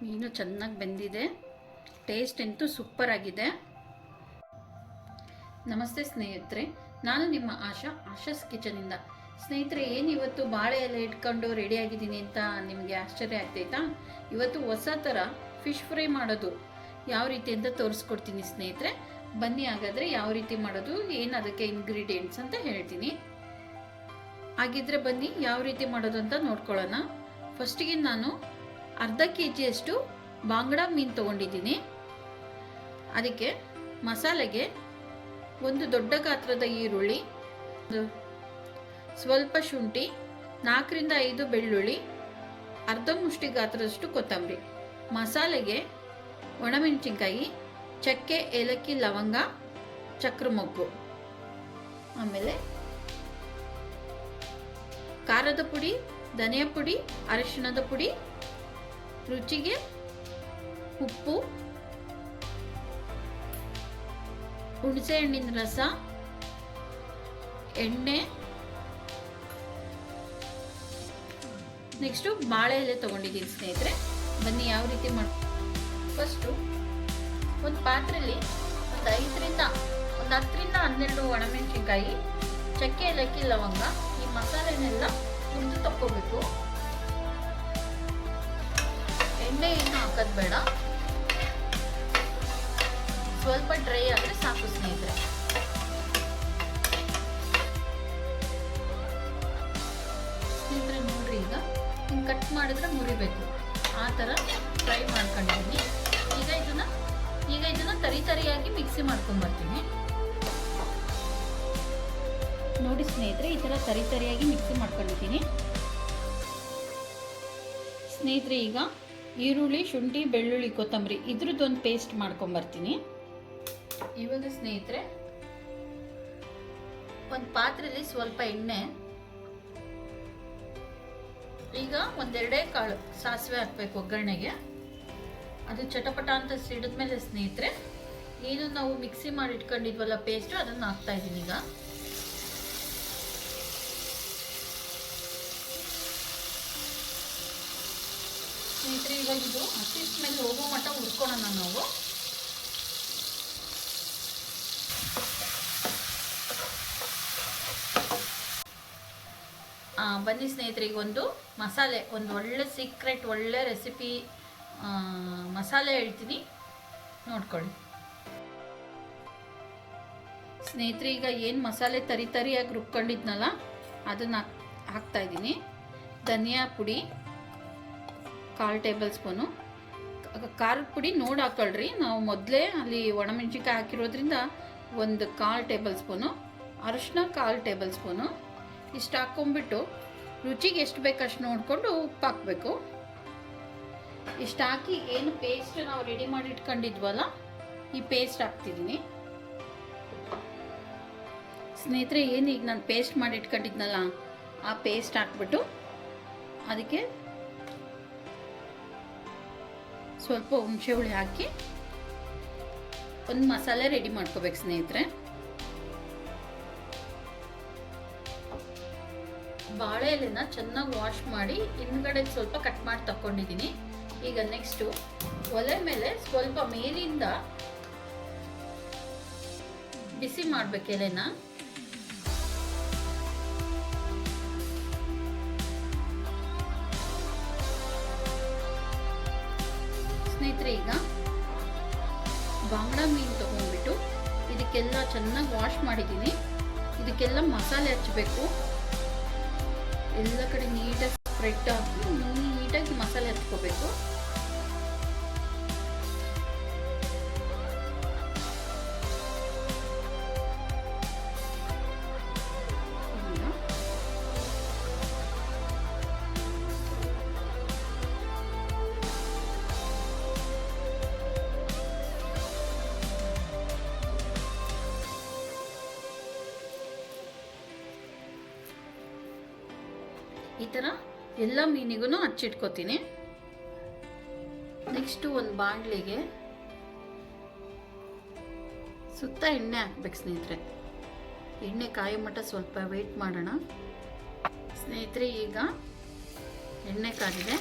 ಮೀನು ಚೆನ್ನಾಗಿ ಬೆಂದಿದೆ. ಟೇಸ್ಟ್ ಅಂತೂ ಸೂಪರ್ ಆಗಿದೆ. ನಮಸ್ತೆ ಸ್ನೇಹಿತರೆ, ನಾನು ನಿಮ್ಮ ಆಶಾಸ್ ಕಿಚನಿಂದ. ಸ್ನೇಹಿತರೆ, ಏನಿವತ್ತು ಬಾಳೆ ಎಲೆ ಇಟ್ಕೊಂಡು ರೆಡಿ ಆಗಿದ್ದೀನಿ ಅಂತ ನಿಮಗೆ ಆಶ್ಚರ್ಯ ಆಗ್ತೈತಾ? ಇವತ್ತು ಹೊಸ ಥರ ಫಿಶ್ ಫ್ರೈ ಮಾಡೋದು ಯಾವ ರೀತಿ ಅಂತ ತೋರಿಸ್ಕೊಡ್ತೀನಿ ಸ್ನೇಹಿತರೆ. ಬನ್ನಿ ಹಾಗಾದರೆ ಯಾವ ರೀತಿ ಮಾಡೋದು, ಏನು ಅದಕ್ಕೆ ಇಂಗ್ರೀಡಿಯೆಂಟ್ಸ್ ಅಂತ ಹೇಳ್ತೀನಿ. ಹಾಗಿದ್ರೆ ಬನ್ನಿ ಯಾವ ರೀತಿ ಮಾಡೋದು ಅಂತ ನೋಡ್ಕೊಳ್ಳೋಣ. ಫಸ್ಟಿಗೆ ನಾನು ಅರ್ಧ ಕೆಜಿಯಷ್ಟು ಬಾಂಗಡ ಮೀನು ತೊಗೊಂಡಿದ್ದೀನಿ. ಅದಕ್ಕೆ ಮಸಾಲೆಗೆ ಒಂದು ದೊಡ್ಡ ಗಾತ್ರದ ಈರುಳ್ಳಿ, ಸ್ವಲ್ಪ ಶುಂಠಿ, 4 ರಿಂದ 5 ಬೆಳ್ಳುಳ್ಳಿ, ಅರ್ಧ ಮುಷ್ಟಿ ಗಾತ್ರದಷ್ಟು ಕೊತ್ತಂಬರಿ. ಮಸಾಲೆಗೆ ಒಣಮೆಣಸಿನ್ಕಾಯಿ, ಚಕ್ಕೆ, ಏಲಕ್ಕಿ, ಲವಂಗ, ಚಕ್ರ ಮೊಗ್ಗು. ಆಮೇಲೆ ಖಾರದ ಪುಡಿ, ಧನಿಯಾ ಪುಡಿ, ಅರಿಶಿಣದ ಪುಡಿ, ರುಚಿಗೆ ಉಪ್ಪು, ಹುಣಸೆ ಹಣ್ಣಿನ ರಸ, ಎಣ್ಣೆ, ನೆಕ್ಸ್ಟು ಬಾಳೆ ಎಲೆ ತೊಗೊಂಡಿದ್ದೀನಿ ಸ್ನೇಹಿತರೆ. ಬನ್ನಿ ಯಾವ ರೀತಿ ಮಾಡಿ. ಫಸ್ಟು ಒಂದು ಪಾತ್ರೆಯಲ್ಲಿ ಒಂದು 10 ರಿಂದ 12 ಒಣಮೆಣಸಿನ್ಕಾಯಿ, ಚಕ್ಕೆ, ಏಲಕ್ಕಿ, ಲವಂಗ, ಈ ಮಸಾಲೆನೆಲ್ಲ ಹುರಿದು ತಕ್ಕೋಬೇಕು. ಎಣ್ಣೆ ಏನು ಹಾಕೋದು ಬೇಡ, ಸ್ವಲ್ಪ ಡ್ರೈ ಆದರೆ ಸಾಕು ಸ್ನೇಹಿತರೆ. ನೋಡ್ರಿ, ಈಗ ಹಿಂಗೆ ಕಟ್ ಮಾಡಿದ್ರೆ ಮುರಿಬೇಕು, ಆ ಥರ ಫ್ರೈ ಮಾಡ್ಕೊಂಡಿದ್ದೀನಿ. ಈಗ ಇದನ್ನ ತರಿಯಾಗಿ ಮಿಕ್ಸಿ ಮಾಡ್ಕೊಂಡ್ಬರ್ತೀನಿ. ನೋಡಿ ಸ್ನೇಹಿತರೆ, ಈ ಥರ ತರಿಯಾಗಿ ಮಿಕ್ಸಿ ಮಾಡ್ಕೊಂಡಿದ್ದೀನಿ ಸ್ನೇಹಿತರೆ. ಈಗ ಈರುಳ್ಳಿ, ಶುಂಠಿ, ಬೆಳ್ಳುಳ್ಳಿ, ಕೊತ್ತಂಬರಿ ಇದ್ರದ್ದೊಂದು ಪೇಸ್ಟ್ ಮಾಡ್ಕೊಂಬರ್ತೀನಿ. ಇವಾಗ ಸ್ನೇಹಿತರೆ, ಒಂದು ಪಾತ್ರೆಯಲ್ಲಿ ಸ್ವಲ್ಪ ಎಣ್ಣೆ, ಈಗ 1-2 ಕಾಳು ಸಾಸಿವೆ ಹಾಕ್ಬೇಕು ಒಗ್ಗರಣೆಗೆ. ಅದು ಚಟಪಟ ಅಂತ ಸಿಡಿದ್ಮೇಲೆ ಸ್ನೇಹಿತರೆ, ಏನು ನಾವು ಮಿಕ್ಸಿ ಮಾಡಿ ಇಟ್ಕೊಂಡಿದ್ವಲ್ಲ ಪೇಸ್ಟು, ಅದನ್ನು ಹಾಕ್ತಾ ಇದ್ದೀನಿ. ಈಗ ಸ್ನೇಹಿತರೆ, ಇವಾಗ ಇದು ಹಸಿ ಸ್ಮೆಲ್ ಹೋಗೋ ಮಟ್ಟ ಹುರ್ಕೊಳ್ಳೋಣ ನಾವು. ಬನ್ನಿ ಸ್ನೇಹಿತರೆ, ಈಗ ಒಂದು ಮಸಾಲೆ, ಒಂದು ಒಳ್ಳೆ ಸೀಕ್ರೆಟ್, ಒಳ್ಳೆ ರೆಸಿಪಿ ಮಸಾಲೆ ಹೇಳ್ತೀನಿ, ನೋಡ್ಕೊಳ್ಳಿ ಸ್ನೇಹಿತರೆ. ಈಗ ಏನು ಮಸಾಲೆ ತರಿಯಾಗಿ ರುಬ್ಕೊಂಡಿದ್ನಲ್ಲ ಅದನ್ನು ಹಾಕ್ತಾ ಇದ್ದೀನಿ. ಧನಿಯಾ ಪುಡಿ 1/4 ಟೇಬಲ್ ಸ್ಪೂನು, ಖಾರದ ಪುಡಿ ನೋಡಿ ಹಾಕೊಳ್ರಿ, ನಾವು ಮೊದಲೇ ಅಲ್ಲಿ ಒಣಮೆಣಸಿನ್ಕಾಯಿ ಹಾಕಿರೋದ್ರಿಂದ 1/4 ಟೇಬಲ್ ಸ್ಪೂನು, ಅರಿಶಿನ 1/4 ಟೇಬಲ್ ಸ್ಪೂನು. ಇಷ್ಟು ಹಾಕ್ಕೊಂಬಿಟ್ಟು ರುಚಿಗೆ ಎಷ್ಟು ಬೇಕು ಅಷ್ಟು ನೋಡಿಕೊಂಡು ಉಪ್ಪು ಹಾಕಬೇಕು. ಇಷ್ಟು ಹಾಕಿ ಏನು ಪೇಸ್ಟ್ ನಾವು ರೆಡಿ ಮಾಡಿ ಇಟ್ಕೊಂಡಿದ್ವಲ್ಲ, ಈ ಪೇಸ್ಟ್ ಹಾಕ್ತಿದ್ದೀನಿ ಸ್ನೇಹಿತರೆ. ಏನು ಈಗ ನಾನು ಪೇಸ್ಟ್ ಮಾಡಿ ಇಟ್ಕೊಂಡಿದ್ನಲ್ಲ ಆ ಪೇಸ್ಟ್ ಹಾಕ್ಬಿಟ್ಟು ಅದಕ್ಕೆ ಸ್ವಲ್ಪ ಹುಣಸೆ ಹುಳಿ ಹಾಕಿ ಒಂದು ಮಸಾಲೆ ರೆಡಿ ಮಾಡ್ಕೋಬೇಕು ಸ್ನೇಹಿತರೆ. ಬಾಳೆ ಎಲೆನ ಚೆನ್ನಾಗಿ ವಾಶ್ ಮಾಡಿ ಹಿಂದ್ಗಡೆ ಸ್ವಲ್ಪ ಕಟ್ ಮಾಡಿ ತಗೊಂಡಿದ್ದೀನಿ. ಈಗ ನೆಕ್ಸ್ಟು ಒಲೆ ಮೇಲೆ ಸ್ವಲ್ಪ ಮೇಲಿಂದ ಬಿಸಿ ಮಾಡ್ಬೇಕು ಎಲೆನ. ಸ್ನೇಹಿತರೆ, ಈಗ ಬಾಂಗಡ ಮೀನು ತಗೊಂಡ್ಬಿಟ್ಟು ಇದಕ್ಕೆಲ್ಲ ಚೆನ್ನಾಗಿ ವಾಶ್ ಮಾಡಿದ್ದೀನಿ. ಇದಕ್ಕೆಲ್ಲ ಮಸಾಲೆ ಹಚ್ಚಬೇಕು, ಎಲ್ಲ ಕಡೆ ನೀಟಾಗಿ ಸ್ಪ್ರೆಡ್ ಹಾಕಿ ನೀಟಾಗಿ ಮಸಾಲೆ ಹಚ್ಕೋಬೇಕು. ಈ ಥರ ಎಲ್ಲ ಮೀನಿಗೂ ಹಚ್ಚಿಟ್ಕೋತೀನಿ. ನೆಕ್ಸ್ಟು ಒಂದು ಬಾಣಲೆಗೆ ಸುತ್ತ ಎಣ್ಣೆ ಹಾಕ್ಬೇಕು ಸ್ನೇಹಿತರೆ. ಎಣ್ಣೆ ಕಾಯೋ ಮಟ್ಟ ಸ್ವಲ್ಪ ವೆಯ್ಟ್ ಮಾಡೋಣ ಸ್ನೇಹಿತರೆ. ಈಗ ಎಣ್ಣೆ ಕಾದಿದೆ,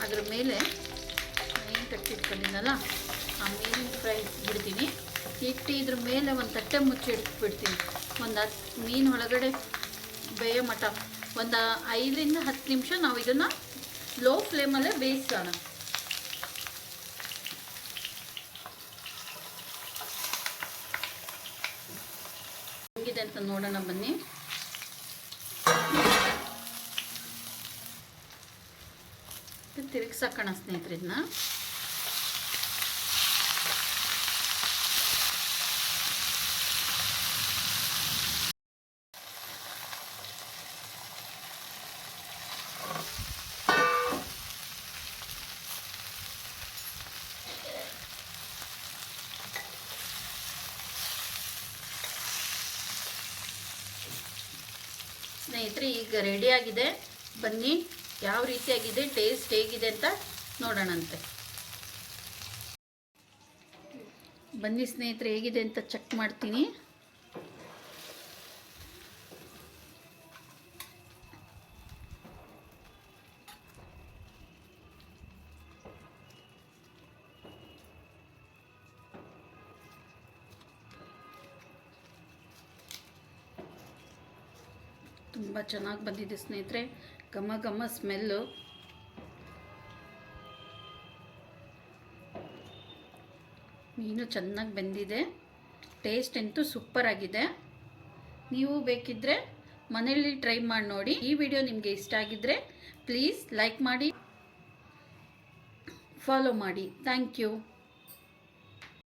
ಅದರ ಮೇಲೆ ಕಚ್ಚಿಟ್ಕೊಂಡಿದ್ದಲ್ಲ ಆ ಮೀನಿನ ಫ್ರೈ ಬಿಡ್ತೀನಿ. ಇಟ್ಟು ಇದ್ರ ಮೇಲೆ ಒಂದು ತಟ್ಟೆ ಮುಚ್ಚಿ ಇಟ್ಬಿಡ್ತೀನಿ. ಒಂದು 10 ಮೀನು ಒಳಗಡೆ ಬೇಯೋ ಮಟ ಒಂದು 5ರಿಂದ 10 ನಿಮಿಷ ನಾವು ಇದನ್ನು ಲೋ ಫ್ಲೇಮಲ್ಲೇ ಬೇಯಿಸೋಣ. ಹೇಗಿದೆ ಅಂತ ನೋಡೋಣ ಬನ್ನಿ. ತಿರುಗಿಸಾಕೋಣ ಸ್ನೇಹಿತರೆ ಇದನ್ನ. ಸ್ನೇಹಿತರೆ ಈಗ ರೆಡಿಯಾಗಿದೆ. ಬನ್ನಿ ಯಾವ ರೀತಿಯಾಗಿದೆ, ಟೇಸ್ಟ್ ಹೇಗಿದೆ ಅಂತ ನೋಡೋಣಂತೆ. ಬನ್ನಿ ಸ್ನೇಹಿತರೆ ಹೇಗಿದೆ ಅಂತ ಚೆಕ್ ಮಾಡ್ತೀನಿ. ತುಂಬ ಚೆನ್ನಾಗಿ ಬಂದಿದೆ ಸ್ನೇಹಿತರೆ. ಘಮ ಘಮ ಸ್ಮೆಲ್ಲು. ಮೀನು ಚೆನ್ನಾಗಿ ಬೆಂದಿದೆ. ಟೇಸ್ಟ್ ಅಂತೂ ಸೂಪರ್ ಆಗಿದೆ. ನೀವು ಬೇಕಿದ್ದರೆ ಮನೆಯಲ್ಲಿ ಟ್ರೈ ಮಾಡಿ ನೋಡಿ. ಈ ವಿಡಿಯೋ ನಿಮಗೆ ಇಷ್ಟ ಆಗಿದ್ದರೆ ಪ್ಲೀಸ್ ಲೈಕ್ ಮಾಡಿ, ಫಾಲೋ ಮಾಡಿ. Thank you.